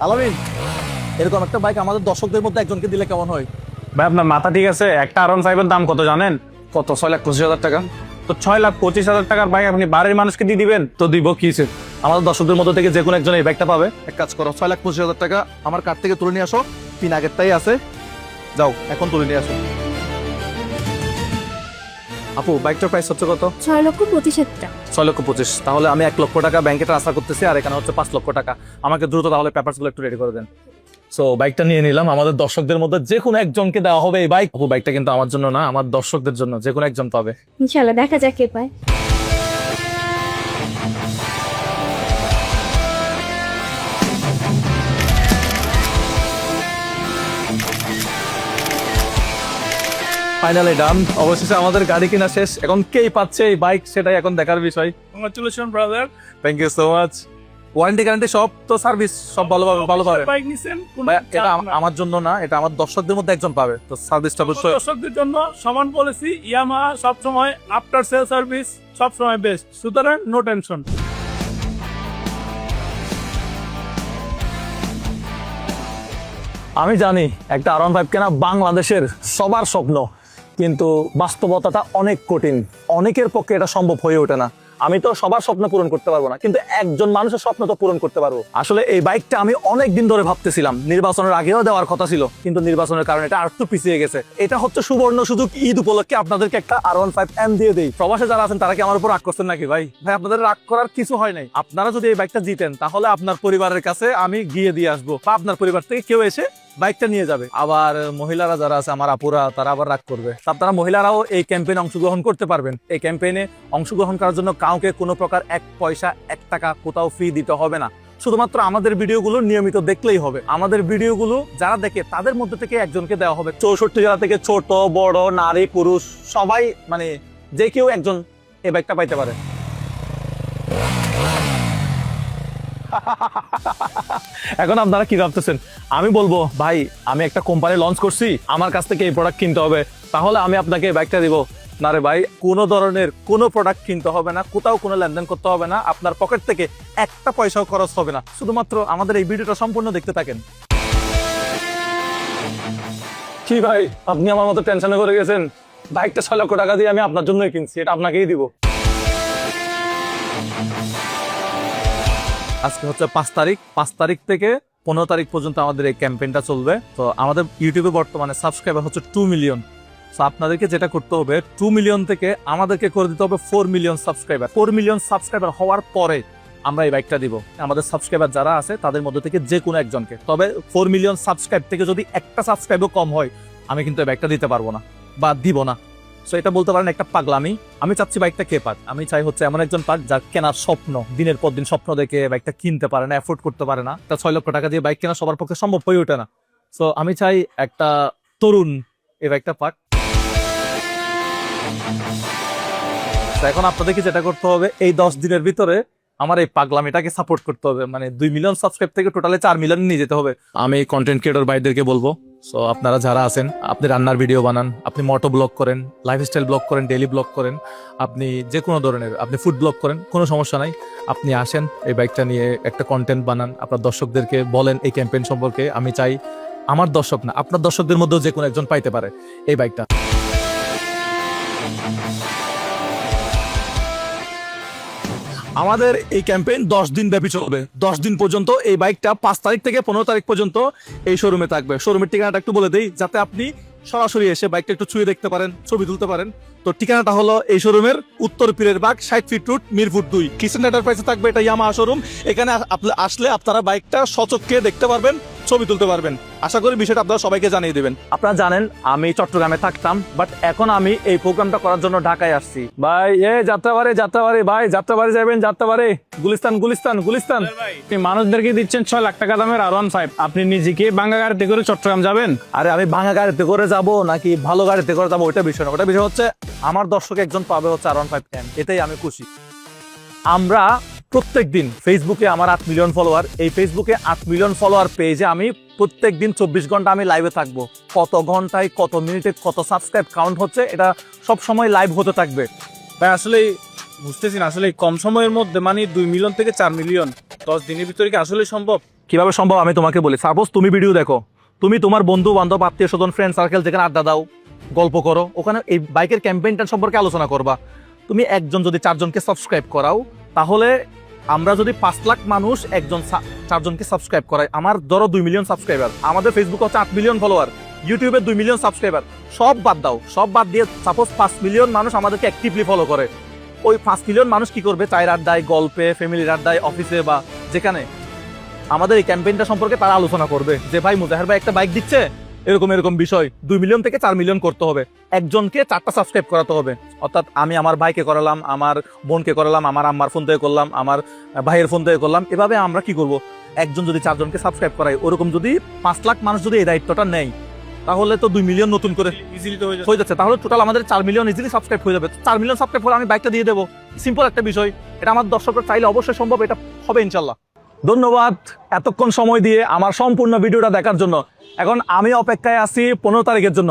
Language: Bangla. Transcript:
আলামিন, এরকম একটা বাইক আমাদের দর্শকদের মধ্যে একজনকে দিলে কেমন হয়? ভাই আপনার মাথা ঠিক আছে? একটা R15 এর দাম কত জানেন? কত? 6,25,000 টাকা। তো 6,25,000 টাকার বাইক আপনি বাড়ির মানুষকে দিয়ে দিবেন? তো দিব কিসে? আমাদের দর্শকদের মধ্যে থেকে যে কোনো একজন এই বাইকটা পাবে। এক কাজ করো, 6,25,000 টাকা আমার কার্ড থেকে তুলে নিয়ে আসো। পিন আগেরটাই আছে, যাও এখন তুলে নিয়ে আসো। আপু, বাইকটার প্রাইস হচ্ছে কত? 6,25,000 টাকা। 6,25,000। তাহলে আমি 1,00,000 টাকা ব্যাংকে ট্রান্সফার করতেছি, আর এখানে হচ্ছে 5,00,000 টাকা। আমাকে দ্রুত তাহলে পেপারসগুলো একটু রেডি করে দেন। সো বাইকটা নিয়ে নিলাম, আমাদের দর্শকদের মধ্যে যে কোনো একজনকে দেওয়া হবে এই বাইক। আপু, বাইকটা কিন্তু আমার জন্য না, আমার দর্শকদের জন্য, যে কোনো একজন পাবে। ইনশাআল্লাহ, দেখা যাক কে পায়। ফাইনালি ডান। অবশেষে আমাদের গাড়ি কিনা শেষ। এখন কেই পাচ্ছে এই বাইক সেটাই এখন দেখার বিষয়। Congratulation brother. Thank you so much. Warranty guarantee সব তো, সার্ভিস সব ভালো পাবে। বাইক নিছেন, এটা আমার জন্য না, এটা আমার দর্শকদের মধ্যে একজন পাবে, তো সার্ভিসটা অবশ্যই। দর্শকদের জন্য সমান পলিসি। ইয়ামাহা সবসময় আফটার সেল সার্ভিস সবসময় বেস্ট, সুতরাং নো টেনশন। আমি জানি একটা R15 কেনা বাংলাদেশের সবার স্বপ্ন, কিন্তু বাস্তবতাটা অনেক কঠিন। অনেকের পক্ষে এটা সম্ভব হয়ে ওঠে না। আমি তো সবার স্বপ্ন পূরণ করতে পারবো না, কিন্তু একজন মানুষের স্বপ্ন তো পূরণ করতে পারবো। আসলে এই বাইকটা আমি অনেক দিন ধরে ভাবতেছিলাম, নির্বাচনের আগেও দেওয়ার কথা ছিল, কিন্তু নির্বাচনের কারণে এটা আরেকটু পিছিয়ে গেছে। এটা হচ্ছে সুবর্ণ সুযোগ, ঈদ উপলক্ষে আপনাদেরকে একটা R15M দিয়ে দেই। প্রবাসে যারা আছেন তারা কি আমার উপর রাগ করছেন নাকি? ভাই ভাই আপনাদের রাগ করার কিছু হয় নাই। আপনারা যদি এই বাইকটা জিতেন, তাহলে আপনার পরিবারের কাছে আমি গিয়ে দিয়ে আসবো, বা আপনার পরিবার থেকে কেউ এসে বাইকটা নিয়ে যাবে। আবার মহিলারা যারা আছে, আমার আপুরা, তারা আবার রাগ করবে। আপনারা মহিলারাও এই ক্যাম্পেইনে অংশগ্রহণ করতে পারবেন। এই ক্যাম্পেইনে অংশগ্রহণ করার জন্য কাউকে কোনো প্রকার 1 পয়সা 1 টাকা কোথাও ফি দিতে হবে না। শুধুমাত্র আমাদের ভিডিওগুলো নিয়মিত দেখলেই হবে। আমাদের ভিডিওগুলো যারা দেখে তাদের মধ্যে থেকে একজনকে দেওয়া হবে। 64 জেলা থেকে ছোট বড় নারী পুরুষ সবাই, মানে যে কেউ একজন এই বাইকটা পাইতে পারে। এখন আপনারা কি ভাবতেছেন? আমি বলবো ভাই, আমি একটা কোম্পানি লঞ্চ করছি, আমার কাছ থেকে এই প্রোডাক্ট কিনতে হবে, তাহলে আমি আপনাকে এই বাইকটা দিব। না রে ভাই, কোনো ধরনের কোনো প্রোডাক্ট কিনতে হবে না, কোথাও কোনো লেনদেন করতে হবে না, আপনার পকেট থেকে একটা পয়সাও খরচ হবে না। শুধুমাত্র আমাদের এই ভিডিওটা সম্পূর্ণ দেখতে থাকেন। কি ভাই, আপনি আমার মতো টেনশনে করে গেছেন? বাইকটা 6,00,000 টাকা দিয়ে আমি আপনার জন্যই কিনছি, এটা আপনাকেই দিব। আজকে হচ্ছে 5 তারিখ। 5 তারিখ থেকে 15 তারিখ পর্যন্ত আমাদের এই ক্যাম্পেইনটা চলবে। তো আমাদের ইউটিউবে বর্তমানে সাবস্ক্রাইবার হচ্ছে 2 মিলিয়ন। তো আপনাদেরকে যেটা করতে হবে, 2 মিলিয়ন থেকে আমাদেরকে করে দিতে হবে 4 মিলিয়ন সাবস্ক্রাইবার। 4 মিলিয়ন সাবস্ক্রাইবার হওয়ার পরে আমরা এই বাইকটা দিব আমাদের সাবস্ক্রাইবার যারা আছে তাদের মধ্যে থেকে যে কোনো একজনকে। তবে 4 মিলিয়ন সাবস্ক্রাইব থেকে যদি একটা সাবস্ক্রাইবও কম হয়, আমি কিন্তু এই বাইকটা দিতে পারবো না বা দিব না। সো এটা বলতে পারেন একটা পাগলামি। আমি চাচ্ছি বাইকটা কে পাক, আমি চাই হচ্ছে এমন একজন পাক যার কেনার স্বপ্ন, দিনের পর দিন স্বপ্ন দেখে বাইকটা কিনতে পারে না, এফোর্ড করতে পারে না। তা 6,00,000 টাকা দিয়ে বাইক কেনা সবার পক্ষে সম্ভব হয়ে ওঠে না। সো আমি চাই একটা তরুণ এই বাইকটা পাক। এখন আপনাদেরকে যেটা করতে হবে, এই 10 দিনের ভিতরে আমার এই পাগলামিটাকে সাপোর্ট করতে হবে। মানে 2 মিলিয়ন সাবস্ক্রাইব থেকে টোটালে 4 মিলিয়ন নিয়ে যেতে হবে। আমি কন্টেন্ট ক্রিয়েটর ভাইদেরকে বলবো, সো আপনারা যারা আছেন, আপনি রান্নার ভিডিও বানান, আপনি মোটো ব্লগ করেন, লাইফস্টাইল ব্লগ করেন, ডেইলি ব্লগ করেন, আপনি যে কোনো ধরনের, আপনি ফুড ব্লগ করেন, কোনো সমস্যা নাই। আপনি আসেন, এই বাইকটা নিয়ে একটা কন্টেন্ট বানান, আপনার দর্শকদেরকে বলেন এই ক্যাম্পেইন সম্পর্কে। আমি চাই আমার দর্শক না, আপনার দর্শকদের মধ্যেও যে কোনো একজন পাইতে পারে এই বাইকটা। আমাদের এই ক্যাম্পেইন 10 দিন ব্যাপী চলবে। 10 দিন পর্যন্ত এই বাইকটা 5 তারিখ থেকে 15 তারিখ পর্যন্ত এই শোরুমে থাকবে। শোরুমের ঠিকানাটা একটু বলে দেই, যাতে আপনি সরাসরি এসে বাইকটা একটু ছুঁয়ে দেখতে পারেন, ছবি তুলতে পারেন। তো ঠিকানাটা হলো এই শোরুমের উত্তর পীরের বাগ, 60 ফিট রোড, মিরপুর 2, কিচেন এন্টারপ্রাইজে থাকবে। এটা ইয়ামাহা শোরুম। এখানে আসলে আপনারা বাইকটা সচক্ষে দেখতে পারবেন, ছবি তুলতে পারবেন। আশা করি বিষয়টা আপনারা সবাইকে জানিয়ে দেবেন। আপনারা জানেন আমি চট্টগ্রামে থাকতাম, বাট এখন আমি এই প্রোগ্রামটা করার জন্য ঢাকায় আসছি। ভাই যাত্রাবাড়ি ভাই, যাত্রাবাড়ি যাবেন, যাত্রাবাড়ি গুলিস্তান। আপনি মানুষদেরকে দিচ্ছেন 6,00,000 টাকা দামের R15, আপনি নিজেকে ভাঙা গাড়িতে করে চট্টগ্রাম যাবেন? আরে আমি ভাঙা গাড়িতে করে যাব নাকি ভালো গাড়িতে করে যাবো ওইটা বিষয় না। ওটা বিষয় হচ্ছে আমার দর্শক একজন পাবে হচ্ছে R15M, এটাই আমি খুশি। আমরা প্রত্যেকদিন ফেসবুকে, আমার 8 মিলিয়ন ফলোয়ার, এই ফেসবুকে 8 মিলিয়ন ফলোয়ার পেজে আমি প্রত্যেকদিন 24 ঘন্টা আমি লাইভে থাকবো। কত ঘন্টায়, কত মিনিটে, কত সাবস্ক্রাইব কাউন্ট হচ্ছে, এটা সব সময় লাইভ হতে থাকবে। ভাই আসলে বুঝতেছি না আসলে এই কম সময়ের মধ্যে মানে 2 মিলিয়ন থেকে 4 মিলিয়ন 10 দিনের ভিতরে কি আসলে সম্ভব? কিভাবে সম্ভব আমি তোমাকে বলি। সাপোজ তুমি ভিডিও দেখো, তুমি তোমার বন্ধু বান্ধব আত্মীয় স্বজন ফ্রেন্ড সার্কেল যেখানে আড্ডা দাও, গল্প করো, ওখানে এই বাইকের ক্যাম্পেইনটা সম্পর্কে আলোচনা করবা। তুমি একজন যদি 4 জনকে সাবস্ক্রাইব করাও, তাহলে আমরা যদি 5 লাখ মানুষ একজন 4 জনকে সাবস্ক্রাইব করাই, আমার ধরো 2 মিলিয়ন সাবস্ক্রাইবার, আমাদের ফেসবুকে হচ্ছে 8 মিলিয়ন ফলোয়ার, ইউটিউবে 2 মিলিয়ন সাবস্ক্রাইবার, সব বাদ দাও, সব বাদ দিয়ে সাপোজ 5 মিলিয়ন মানুষ আমাদেরকে অ্যাক্টিভলি ফলো করে। ওই 5 মিলিয়ন মানুষ কি করবে? চায়ের আড্ডায়, গল্পে, ফ্যামিলির আড্ডায়, অফিসে বা যেখানে আমাদের এই ক্যাম্পেইনটা সম্পর্কে তারা আলোচনা করবে যে ভাই মুজাহের ভাই একটা বাইক দিচ্ছে, এরকম এরকম বিষয়। 2 মিলিয়ন থেকে 4 মিলিয়ন করতে হবে, একজনকে 4টা সাবস্ক্রাইব করাতে হবে। অর্থাৎ আমি আমার ভাইকে করালাম, আমার বোনকে করালাম, আমার আম্মার ফোন থেকে করলাম, আমার ভাইয়ের ফোন থেকে করলাম। এভাবে আমরা কি করব? একজন যদি 4 জনকে সাবস্ক্রাইব করাই, ওরকম যদি 5 লাখ মানুষ যদি এই দায়িত্বটা নেয়, তাহলে তো 2 মিলিয়ন নতুন করে ইজিলি তো হয়ে যাচ্ছে। তাহলে টোটাল আমাদের 4 মিলিয়ন ইজিলি সাবস্ক্রাইব হয়ে যাবে। 4 মিলিয়ন সাবস্ক্রাইব করে আমি বাইকটা দিয়ে দেবো। সিম্পল একটা বিষয়, এটা আমার দর্শকরা চাইলে অবশ্যই সম্ভব, এটা হবে ইনশাল্লাহ। ধন্যবাদ এতক্ষণ সময় দিয়ে আমার সম্পূর্ণ ভিডিওটা দেখার জন্য। এখন আমি অপেক্ষায় আছি 15 তারিখের জন্য।